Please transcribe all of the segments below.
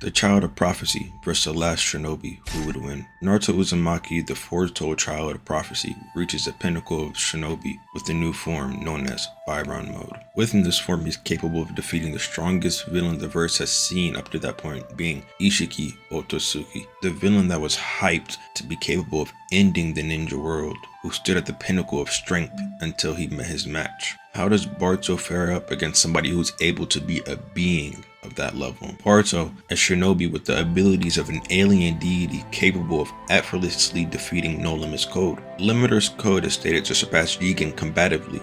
The Child of Prophecy versus the Last Shinobi, who would win? Naruto Uzumaki, the foretold Child of Prophecy, reaches the pinnacle of Shinobi with the new form known as Baryon Mode. Within this form, he is capable of defeating the strongest villain the verse has seen up to that point, being Ishiki Otosuki, the villain that was hyped to be capable of ending the ninja world, who stood at the pinnacle of strength until he met his match. How does Boruto fare up against somebody who's able to be a being of that level? Boruto, a shinobi with the abilities of an alien deity capable of effortlessly defeating No Limits Code. Limiter's code is stated to surpass Jigen combatively,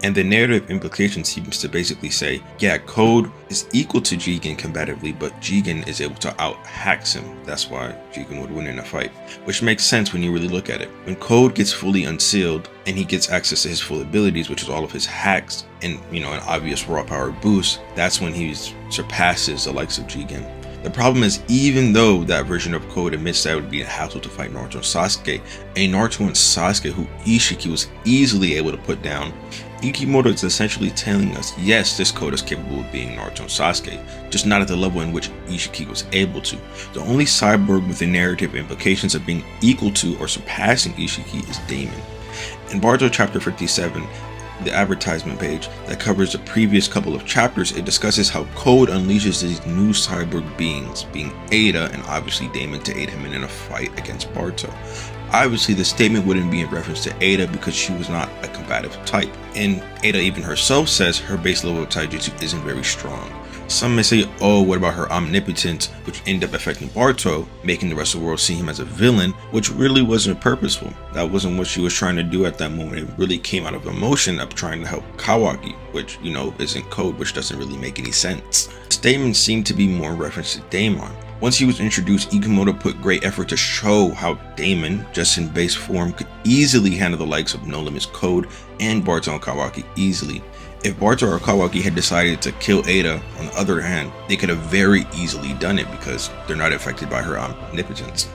and the narrative implication seems to basically say, yeah, Code is equal to Jigen combatively, but Jigen is able to out-hacks him. That's why Jigen would win in a fight, which makes sense when you really look at it. When Code gets fully unsealed and he gets access to his full abilities, which is all of his hacks and, an obvious raw power boost, that's when he surpasses the likes of Jigen. The problem is, even though that version of Code admits that it would be a hassle to fight Naruto and Sasuke, a Naruto and Sasuke who Ishiki was easily able to put down, Ikimoto is essentially telling us, yes, this Code is capable of being Naruto and Sasuke, just not at the level in which Ishiki was able to. The only cyborg with the narrative implications of being equal to or surpassing Ishiki is Daemon. In Boruto chapter 57, the advertisement page that covers the previous couple of chapters, it discusses how Code unleashes these new cyborg beings, being Ada and obviously Daemon, to aid him in a fight against Boruto. Obviously, the statement wouldn't be in reference to Ada because she was not a combative type, and Ada even herself says her base level of taijutsu isn't very strong. Some may say, oh, what about her omnipotence, which ended up affecting Boruto, making the rest of the world see him as a villain, which really wasn't purposeful. That wasn't what she was trying to do at that moment. It really came out of emotion of trying to help Kawaki, which, isn't Code, which doesn't really make any sense. The statement seemed to be more in reference to Daemon. Once he was introduced, Ikimoto put great effort to show how Daemon, just in base form, could easily handle the likes of No Limits Code and Boruto and Kawaki easily. If Boruto or Kawaki had decided to kill Ada, on the other hand, they could have very easily done it because they're not affected by her omnipotence.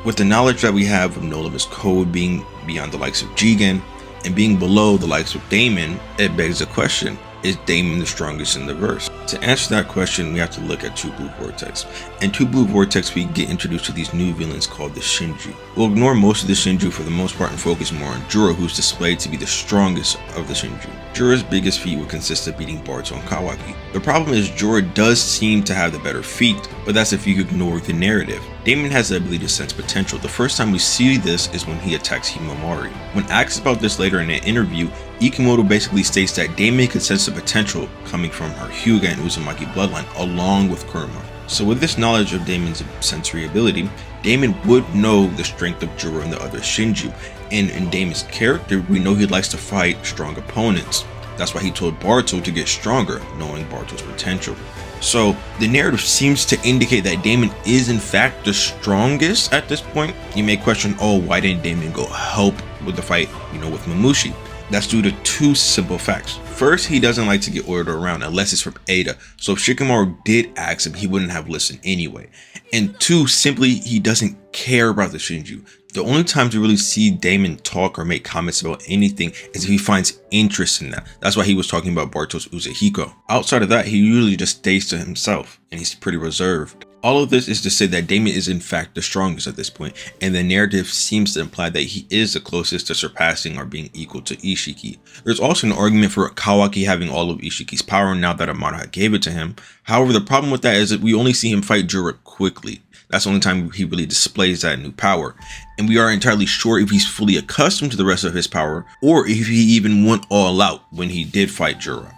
With the knowledge that we have of No Limits Code being beyond the likes of Jigen and being below the likes of Daemon, it begs the question, is Daemon the strongest in the verse? To answer that question, we have to look at Two Blue Vortex. In Two Blue Vortex, we get introduced to these new villains called the Shinju. We'll ignore most of the Shinju for the most part and focus more on Juro, who's displayed to be the strongest of the Shinju. Juro's biggest feat would consist of beating Boruto and Kawaki. The problem is Juro does seem to have the better feat, but that's if you ignore the narrative. Daemon has the ability to sense potential. The first time we see this is when he attacks Himamari. When asked about this later in an interview, Ikimoto basically states that Daemon could sense the potential coming from her Hyuga and Uzumaki bloodline along with Kurama. So with this knowledge of Daemon's sensory ability, Daemon would know the strength of Juro and the other Shinju, and in Daemon's character, we know he likes to fight strong opponents. That's why he told Boruto to get stronger, knowing Boruto's potential. So the narrative seems to indicate that Daemon is in fact the strongest at this point. You may question, oh, why didn't Daemon go help with the fight, with Mamushi? That's due to two simple facts. First, he doesn't like to get ordered around unless it's from Ada, so if Shikamaru did ask him, he wouldn't have listened anyway. And two, simply, he doesn't care about the Shinju. The only times you really see Daemon talk or make comments about anything is if he finds interest in that. That's why he was talking about Boruto's Uzuhiko. Outside of that, he usually just stays to himself, and he's pretty reserved. All of this is to say that Daemon is in fact the strongest at this point, and the narrative seems to imply that he is the closest to surpassing or being equal to Ishiki. There's also an argument for Kawaki having all of Ishiki's power now that Amano gave it to him. However, the problem with that is that we only see him fight Juro quickly. That's the only time he really displays that new power. And we aren't entirely sure if he's fully accustomed to the rest of his power, or if he even went all out when he did fight Juro.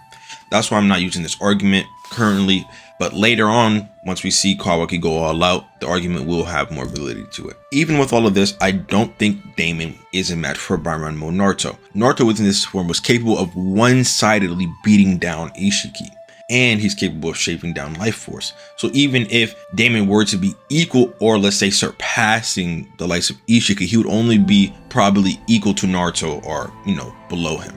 That's why I'm not using this argument currently, but later on, once we see Kawaki go all out, the argument will have more validity to it. Even with all of this, I don't think Daemon is a match for Baryon Mode Naruto. Naruto within this form was capable of one-sidedly beating down Ishiki, and he's capable of shaping down life force. So even if Daemon were to be equal, or let's say surpassing the likes of Ishiki, he would only be probably equal to Naruto or, below him.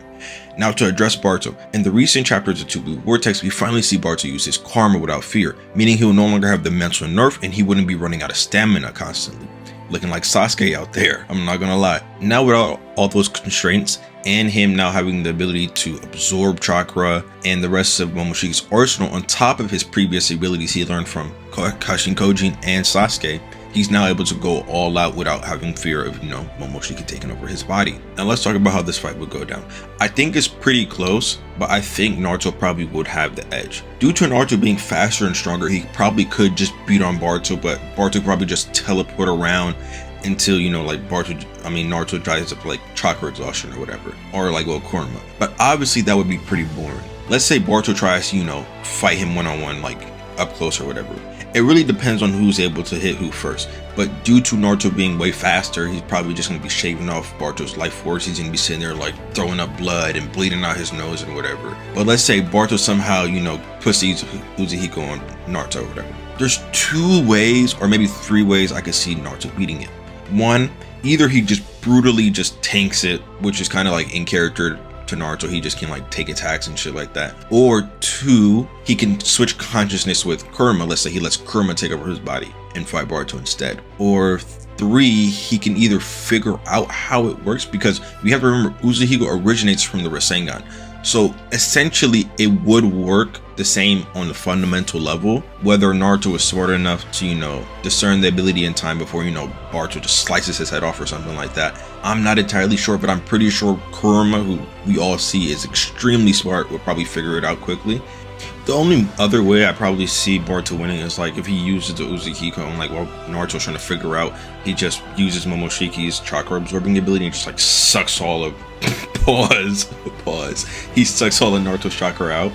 Now to address Boruto, in the recent chapters of Two Blue Vortex, we finally see Boruto use his karma without fear, meaning he will no longer have the mental nerf and he wouldn't be running out of stamina constantly. Looking like Sasuke out there, I'm not gonna lie. Now without all those constraints, and him now having the ability to absorb chakra and the rest of Momoshiki's arsenal on top of his previous abilities he learned from Kashin Kojin and Sasuke, he's now able to go all out without having fear of, Momoshiki taking over his body. Now let's talk about how this fight would go down. I think it's pretty close, but I think Naruto probably would have the edge. Due to Naruto being faster and stronger, he probably could just beat on Boruto, but Boruto probably just teleport around until, Naruto dries up like chakra exhaustion or whatever. Or like, Kurama. But obviously that would be pretty boring. Let's say Boruto tries to, fight him one-on-one, like up close or whatever. It really depends on who's able to hit who first, but due to Naruto being way faster, he's probably just going to be shaving off Boruto's life force. He's going to be sitting there like throwing up blood and bleeding out his nose and whatever. But let's say Boruto somehow, puts the Uzuhiko on Naruto or whatever. There's 2 ways or maybe 3 ways I could see Naruto beating it. 1, either he just brutally just tanks it, which is kind of like in character to Naruto, he just can like take attacks and shit like that. Or 2, he can switch consciousness with Kurama. Let's say he lets Kurama take over his body and fight Boruto instead. Or 3, he can either figure out how it works, because we have to remember Uzuhiko originates from the Rasengan. So essentially it would work the same on the fundamental level. Whether Naruto is smart enough to, discern the ability in time before, Boruto just slices his head off or something like that, I'm not entirely sure, but I'm pretty sure Kurama, who we all see is extremely smart, will probably figure it out quickly. The only other way I probably see Boruto winning is like if he uses the Uzuhiko and like while Naruto's trying to figure out, he just uses Momoshiki's chakra absorbing ability and just like sucks all of pause. He sucks all of Naruto's chakra out,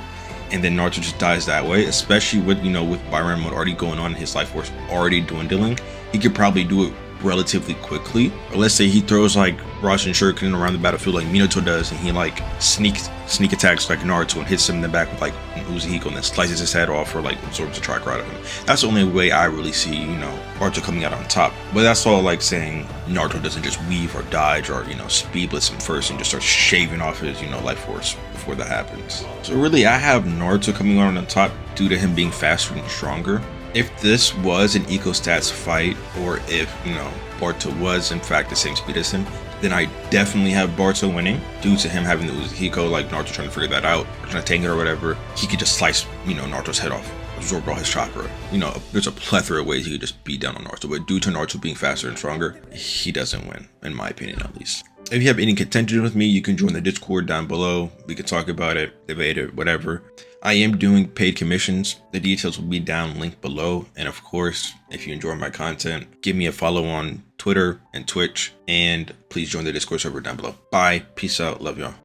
and then Naruto just dies that way. Especially with with Baryon Mode already going on and his life force already dwindling, he could probably do it relatively quickly. Or let's say he throws like Rasen Shuriken around the battlefield like Minato does, and he like sneak attacks like Naruto and hits him in the back with like an Uzuhiko and then slices his head off or like absorbs the chakra out of him. That's the only way I really see, Naruto coming out on top. But that's all like saying Naruto doesn't just weave or dodge or, speed blitz him first and just start shaving off his, life force before that happens. So really I have Naruto coming out on the top due to him being faster and stronger. If this was an eco stats fight, or if, Boruto was in fact the same speed as him, then I definitely have Boruto winning due to him having the Uzuhiko, like Naruto trying to figure that out, or trying to tank it or whatever. He could just slice, Naruto's head off, absorb all his chakra. There's a plethora of ways he could just beat down on Naruto, but due to Naruto being faster and stronger, he doesn't win, in my opinion at least. If you have any contention with me, you can join the Discord down below. We can talk about it, debate it, whatever. I am doing paid commissions. The details will be down linked below. And of course, if you enjoy my content, give me a follow on Twitter and Twitch. And please join the Discord server down below. Bye. Peace out. Love y'all.